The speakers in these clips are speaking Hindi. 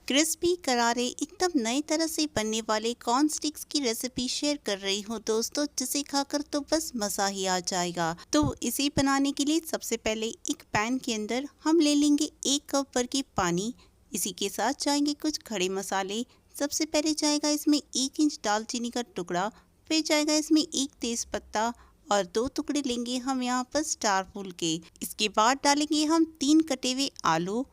क्रिस्पी करारे एकदम नए तरह से बनने वाले कॉर्न स्टिक्स की रेसिपी शेयर कर रही हूँ दोस्तों, जिसे खाकर तो बस मज़ा ही आ जाएगा। तो इसे बनाने के लिए सबसे पहले एक पैन के अंदर हम ले लेंगे 1 कप भर के पानी। इसी के साथ जाएंगे कुछ खड़े मसाले। सबसे पहले जाएगा इसमें 1 इंच दालचीनी का टुकड़ा, फिर जाएगा इसमें 1 तेज पत्ता और 2 टुकड़े लेंगे हम यहाँ पर स्टार फूल के। इसके बाद डालेंगे हम 3 कटे हुए आलू,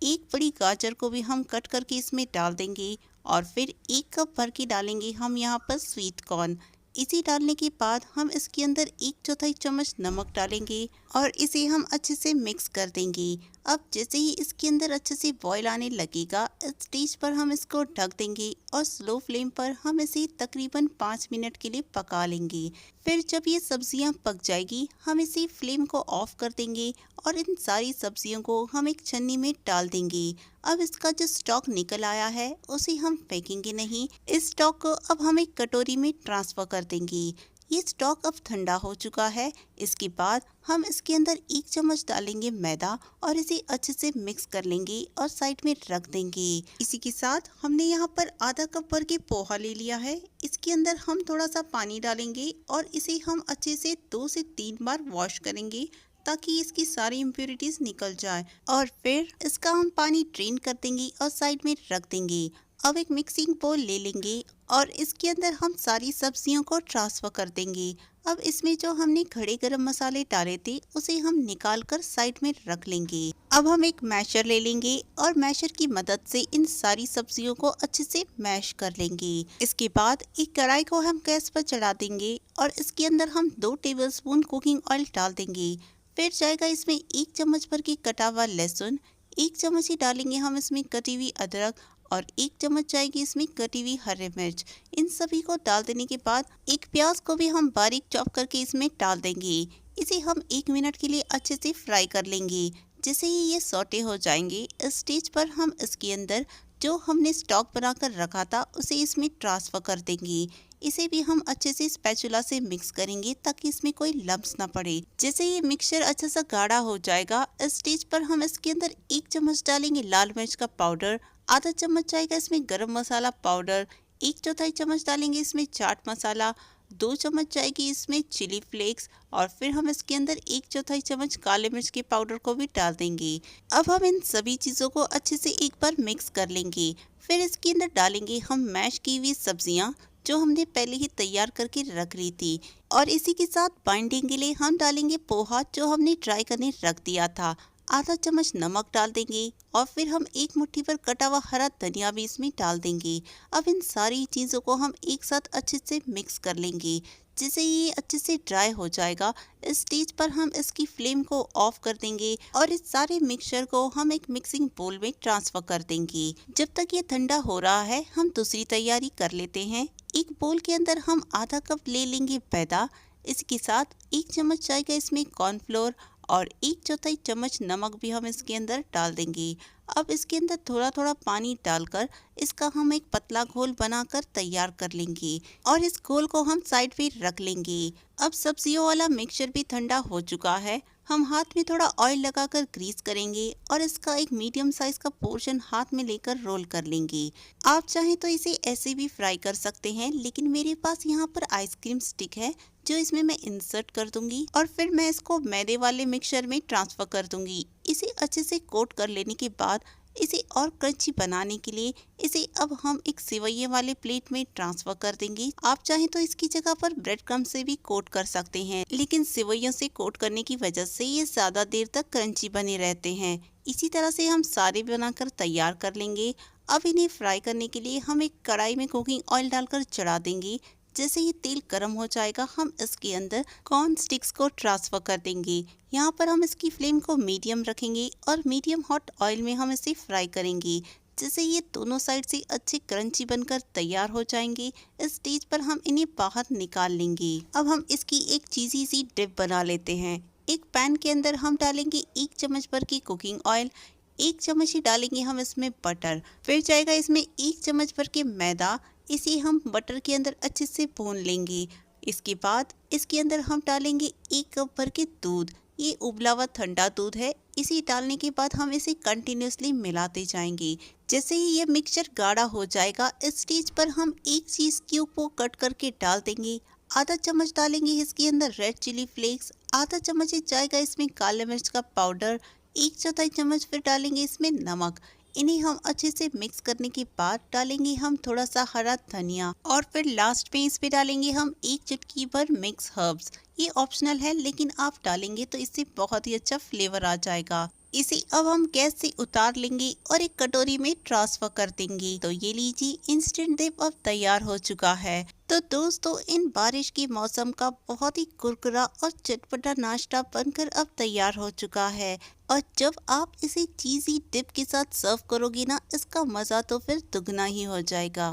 एक बड़ी गाजर को भी हम कट करके इसमें डाल देंगे और फिर 1 कप भर के डालेंगे हम यहाँ पर स्वीट कॉर्न। इसे डालने के बाद हम इसके अंदर 1/4 चम्मच नमक डालेंगे और इसे हम अच्छे से मिक्स कर देंगे। अब जैसे ही इसके अंदर अच्छे से बॉईल आने लगेगा, इस स्टेज पर हम इसको ढक देंगे और स्लो फ्लेम पर हम इसे तकरीबन 5 मिनट के लिए पका लेंगे। फिर जब ये सब्जियां पक जाएगी, हम इसी फ्लेम को ऑफ कर देंगे और इन सारी सब्जियों को हम एक छन्नी में डाल देंगे। अब इसका जो स्टॉक निकल आया है उसे हम फेंकेंगे नहीं, इस स्टॉक को अब हम एक कटोरी में ट्रांसफर कर देंगे। ये स्टॉक अब ठंडा हो चुका है। इसके बाद हम इसके अंदर 1 चम्मच डालेंगे मैदा और इसे अच्छे से मिक्स कर लेंगे और साइड में रख देंगे। इसी के साथ हमने यहाँ पर आधा कप भर के पोहा ले लिया है। इसके अंदर हम थोड़ा सा पानी डालेंगे और इसे हम अच्छे से 2 से 3 बार वॉश करेंगे ताकि इसकी सारी इम्प्योरिटीज निकल जाए और फिर इसका हम पानी ड्रेन कर देंगे और साइड में रख देंगे। अब एक मिक्सिंग बोल ले लेंगे और इसके अंदर हम सारी सब्जियों को ट्रांसफर कर देंगे। अब इसमें जो हमने खड़े गरम मसाले डाले थे उसे हम निकाल कर साइड में रख लेंगे। अब हम एक मैशर ले लेंगे और मैशर की मदद से इन सारी सब्जियों को अच्छे से मैश कर लेंगे। इसके बाद एक कढ़ाई को हम गैस पर चढ़ा देंगे और इसके अंदर हम 2 टेबलस्पून कुकिंग ऑयल डाल देंगे। फिर जाएगा इसमें 1 चम्मच भर के कटा हुआ लहसुन, 1 चम्मच ही डालेंगे हम इसमें कटी हुई अदरक और 1 चम्मच जाएगी इसमें कटी हुई हरी मिर्च। इन सभी को डाल देने के बाद एक प्याज को भी हम बारीक चॉप करके इसमें डाल देंगे। इसे हम 1 मिनट के लिए अच्छे से फ्राई कर लेंगे। जैसे ही ये सौटे हो जाएंगे, इस स्टेज पर हम इसके अंदर जो हमने स्टॉक बनाकर रखा था उसे इसमें ट्रांसफर कर देंगे। इसे भी हम अच्छे से स्पैचुला से मिक्स करेंगे ताकि इसमें कोई लम्स ना पड़े। जैसे ये मिक्सचर अच्छा सा गाढ़ा हो जाएगा, इस स्टेज पर हम इसके अंदर 1 चम्मच डालेंगे लाल मिर्च का पाउडर, आधा चम्मच जाएगा इसमें गरम मसाला पाउडर, 1/4 चम्मच डालेंगे इसमें चाट मसाला, 2 चम्मच जाएगी इसमें चिली फ्लेक्स और फिर हम इसके अंदर 1/4 चम्मच काले मिर्च के पाउडर को भी डाल देंगे। अब हम इन सभी चीज़ों को अच्छे से एक बार मिक्स कर लेंगे। फिर इसके अंदर डालेंगे हम मैश की हुई सब्जियां जो हमने पहले ही तैयार करके रख ली थी और इसी के साथ बाइंडिंग के लिए हम डालेंगे पोहा जो हमने ड्राई करने रख दिया था। आधा चम्मच नमक डाल देंगे और फिर हम 1 मुट्ठी पर कटा हुआ हरा धनिया भी इसमें डाल देंगे। अब इन सारी चीज़ों को हम एक साथ अच्छे से मिक्स कर लेंगे। जैसे ये अच्छे से ड्राई हो जाएगा, इस स्टेज पर हम इसकी फ्लेम को ऑफ कर देंगे और इस सारे मिक्सचर को हम एक मिक्सिंग बोल में ट्रांसफर कर देंगे। जब तक ये ठंडा हो रहा है, हम दूसरी तैयारी कर लेते हैं। एक बोल के अंदर हम आधा कप ले लेंगे मैदा। इसके साथ 1 चम्मच जाएगा इसमें कॉर्नफ्लोर और 1/4 चम्मच नमक भी हम इसके अंदर डाल देंगे। अब इसके अंदर थोड़ा थोड़ा पानी डालकर इसका हम एक पतला घोल बनाकर तैयार कर लेंगे और इस घोल को हम साइड पे रख लेंगे। अब सब्जियों वाला मिक्सचर भी ठंडा हो चुका है। हम हाथ में थोड़ा ऑयल लगाकर ग्रीस करेंगे और इसका एक मीडियम साइज का पोर्शन हाथ में लेकर रोल कर लेंगे। आप चाहें तो इसे ऐसे भी फ्राई कर सकते हैं, लेकिन मेरे पास यहाँ पर आइसक्रीम स्टिक है जो इसमें मैं इंसर्ट कर दूंगी और फिर मैं इसको मैदे वाले मिक्सचर में ट्रांसफर कर दूंगी। इसे अच्छे से कोट कर लेने के बाद इसे और क्रंची बनाने के लिए इसे अब हम एक सेवइयों वाले प्लेट में ट्रांसफर कर देंगे। आप चाहें तो इसकी जगह पर ब्रेड क्रम्ब से भी कोट कर सकते हैं, लेकिन सेवइयों से कोट करने की वजह से ये ज्यादा देर तक क्रंची बने रहते हैं। इसी तरह से हम सारे बनाकर तैयार कर लेंगे। अब इन्हें फ्राई करने के लिए हम एक कढ़ाई में कुकिंग ऑयल डालकर चढ़ा देंगे। जैसे ही तेल गर्म हो जाएगा, हम इसके अंदर कॉर्न स्टिक्स को ट्रांसफर कर देंगे। यहाँ पर हम इसकी फ्लेम को मीडियम रखेंगे और मीडियम हॉट ऑयल में हम इसे फ्राई करेंगे। जैसे ये दोनों साइड से अच्छे क्रंची बनकर तैयार हो जाएंगे, इस स्टेज पर हम इन्हें बाहर निकाल लेंगे। अब हम इसकी एक चीज़ी सी डिप बना लेते हैं। एक पैन के अंदर हम डालेंगे 1 चम्मच भर की कुकिंग ऑयल, 1 चम्मच ही डालेंगे हम इसमें बटर, फिर जाएगा इसमें 1 चम्मच भर के मैदा। इसे हम बटर के अंदर अच्छे से भून लेंगे। इसके बाद इसके अंदर हम डालेंगे 1 कप भर के दूध। ये उबला हुआ ठंडा दूध है, इसे डालने के बाद हम इसे कंटिन्यूसली मिलाते जाएंगे। जैसे ही ये मिक्सचर गाढ़ा हो जाएगा, इस स्टेज पर हम एक चीज क्यूब को कट करके डाल देंगे। आधा चम्मच डालेंगे इसके अंदर रेड चिली फ्लेक्स, आधा चम्मच जाएगा इसमें काले मिर्च का पाउडर, 1/4 चम्मच फिर डालेंगे इसमें नमक। इन्हें हम अच्छे से मिक्स करने के बाद डालेंगे हम थोड़ा सा हरा धनिया, और फिर लास्ट में इस पे डालेंगे हम 1 चुटकी भर मिक्स हर्ब्स। ये ऑप्शनल है, लेकिन आप डालेंगे तो इससे बहुत ही अच्छा फ्लेवर आ जाएगा। इसे अब हम गैस से उतार लेंगे और एक कटोरी में ट्रांसफर कर देंगे। तो ये लीजिए, इंस्टेंट डिप अब तैयार हो चुका है। तो दोस्तों, इन बारिश के मौसम का बहुत ही कुरकुरा और चटपटा नाश्ता बनकर अब तैयार हो चुका है। और जब आप इसे चीज़ी डिप के साथ सर्व करोगे ना, इसका मज़ा तो फिर दुगना ही हो जाएगा।